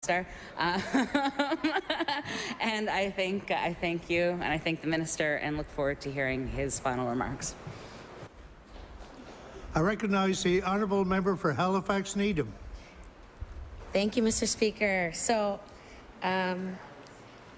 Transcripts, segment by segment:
Minister. And I thank you, and I thank the Minister, and look forward to hearing his final remarks. I recognize the honourable member for Halifax Needham. Thank you, Mr. Speaker. So, I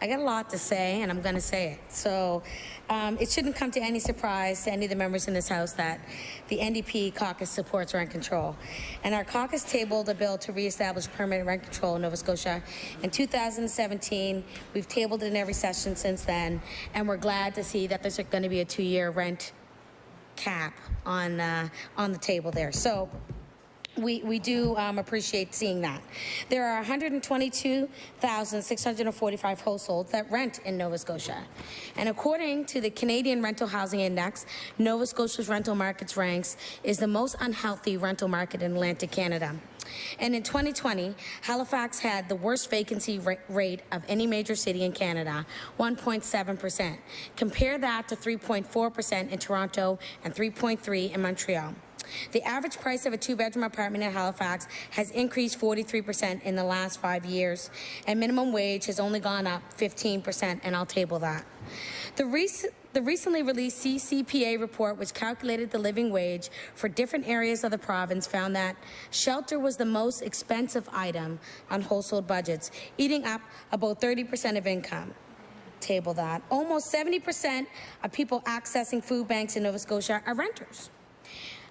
got a lot to say, and I'm going to say it. So, it shouldn't come to any surprise to any of the members in this House that the NDP caucus supports rent control. And our caucus tabled a bill to reestablish permanent rent control in Nova Scotia in 2017. We've tabled it in every session since then, and we're glad to see that there's going to be a 2-year rent cap on the table there. So we do appreciate seeing that. There are 122,645 households that rent in Nova Scotia. And according to the Canadian Rental Housing Index, Nova Scotia's rental markets ranks is the most unhealthy rental market in Atlantic Canada. And in 2020, Halifax had the worst vacancy rate of any major city in Canada, 1.7%. Compare that to 3.4% in Toronto and 3.3% in Montreal. The average price of a 2-bedroom apartment in Halifax has increased 43% in the last 5 years, and minimum wage has only gone up 15%, and I'll table that. The recently released CCPA report, which calculated the living wage for different areas of the province, found that shelter was the most expensive item on household budgets, eating up about 30% of income. Table that. Almost 70% of people accessing food banks in Nova Scotia are renters.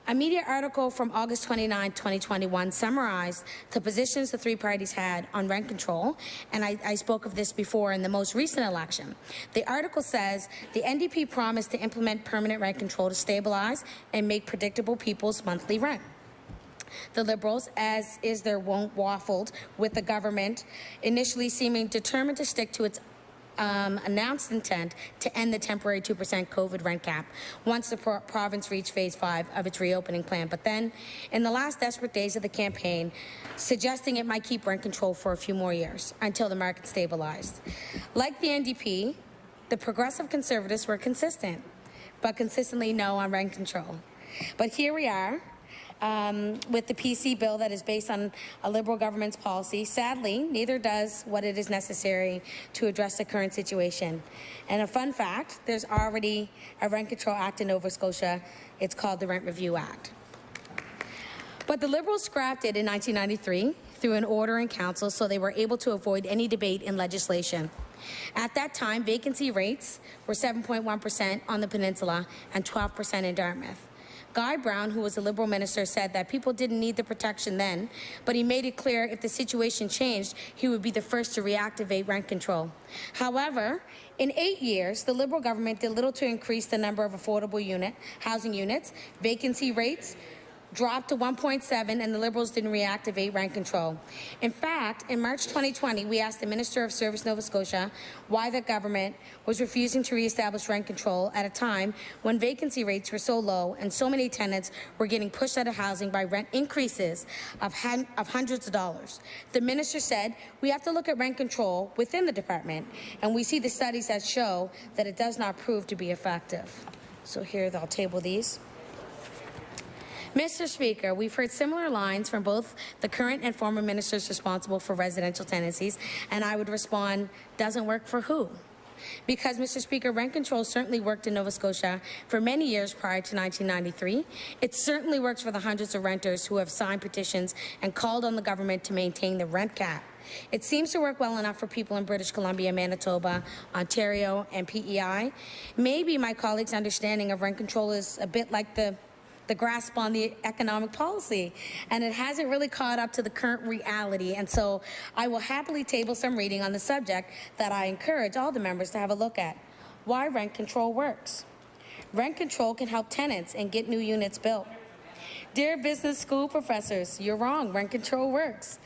A media article from August 29, 2021 summarized the positions the three parties had on rent control, and I spoke of this before in the most recent election. The article says the NDP promised to implement permanent rent control to stabilize and make predictable people's monthly rent. The Liberals, as is their wont, waffled with the government, initially seeming determined to stick to its announced intent to end the temporary 2% COVID rent cap once the province reached phase 5 of its reopening plan. But then, in the last desperate days of the campaign, suggesting it might keep rent control for a few more years until the market stabilized. Like the NDP, the Progressive Conservatives were consistent, but consistently no on rent control. But here we are, with the PC bill that is based on a Liberal government's policy. Sadly, neither does what it is necessary to address the current situation. And a fun fact, there's already a Rent Control Act in Nova Scotia. It's called the Rent Review Act. But the Liberals scrapped it in 1993 through an order in council, so they were able to avoid any debate in legislation. At that time, vacancy rates were 7.1% on the peninsula and 12% in Dartmouth. Guy Brown, who was a Liberal minister, said that people didn't need the protection then, but he made it clear if the situation changed, he would be the first to reactivate rent control. However, in 8 years, the Liberal government did little to increase the number of affordable housing units. Vacancy rates dropped to 1.7, and the Liberals didn't reactivate rent control. In fact, in March 2020, we asked the Minister of Service Nova Scotia why the government was refusing to reestablish rent control at a time when vacancy rates were so low and so many tenants were getting pushed out of housing by rent increases of hundreds of dollars. The Minister said, we have to look at rent control within the department, and we see the studies that show that it does not prove to be effective. So here, I'll table these. Mr. Speaker, we've heard similar lines from both the current and former ministers responsible for residential tenancies, and I would respond, doesn't work for who? Because, Mr. Speaker, rent control certainly worked in Nova Scotia for many years prior to 1993. It certainly works for the hundreds of renters who have signed petitions and called on the government to maintain the rent cap. It seems to work well enough for people in British Columbia, Manitoba, Ontario, and PEI. Maybe my colleagues' understanding of rent control is a bit like the grasp on the economic policy, and it hasn't really caught up to the current reality, and so I will happily table some reading on the subject that I encourage all the members to have a look at. Why rent control works. Rent control can help tenants and get new units built. Dear business school professors, you're wrong, rent control works.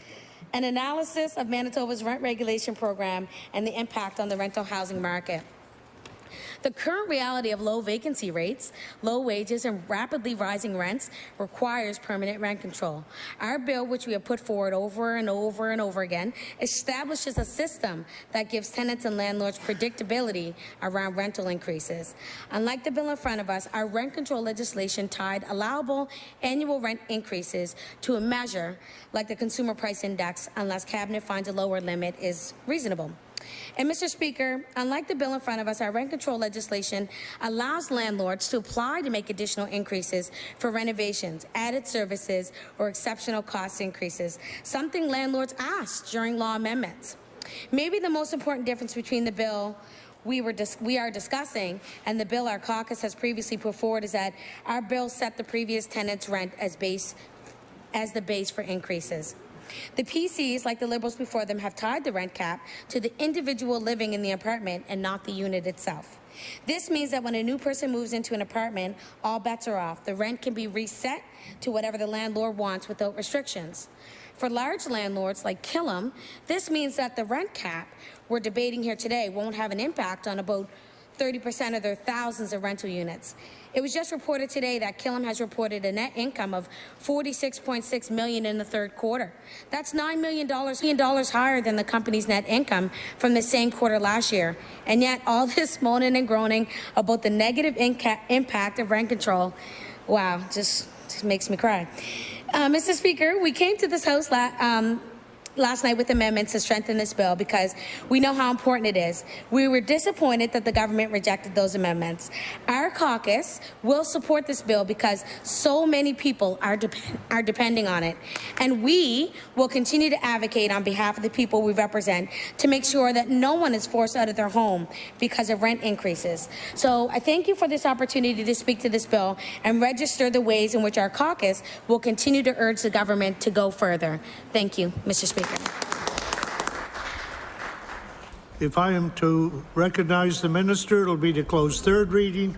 An analysis of Manitoba's rent regulation program and the impact on the rental housing market. The current reality of low vacancy rates, low wages, and rapidly rising rents requires permanent rent control. Our bill, which we have put forward over and over and over again, establishes a system that gives tenants and landlords predictability around rental increases. Unlike the bill in front of us, our rent control legislation tied allowable annual rent increases to a measure like the Consumer Price Index, unless Cabinet finds a lower limit is reasonable. And Mr. Speaker, unlike the bill in front of us, our rent control legislation allows landlords to apply to make additional increases for renovations, added services, or exceptional cost increases, something landlords asked during law amendments. Maybe the most important difference between the bill we are discussing and the bill our caucus has previously put forward is that our bill set the previous tenant's rent as the base for increases. The PCs, like the Liberals before them, have tied the rent cap to the individual living in the apartment and not the unit itself. This means that when a new person moves into an apartment, all bets are off. The rent can be reset to whatever the landlord wants without restrictions. For large landlords like Killam, this means that the rent cap we're debating here today won't have an impact on about 30% of their thousands of rental units. It was just reported today that Killam has reported a net income of $46.6 million in the third quarter. That's $9 million higher than the company's net income from the same quarter last year. And yet all this moaning and groaning about the negative impact of rent control, wow, just makes me cry. Mr. Speaker, we came to this House last night with amendments to strengthen this bill because we know how important it is. We were disappointed that the government rejected those amendments. Our caucus will support this bill because so many people are depending on it. And we will continue to advocate on behalf of the people we represent to make sure that no one is forced out of their home because of rent increases. So I thank you for this opportunity to speak to this bill and register the ways in which our caucus will continue to urge the government to go further. Thank you, Mr. Speaker. If I am to recognize the minister, it'll be to close third reading.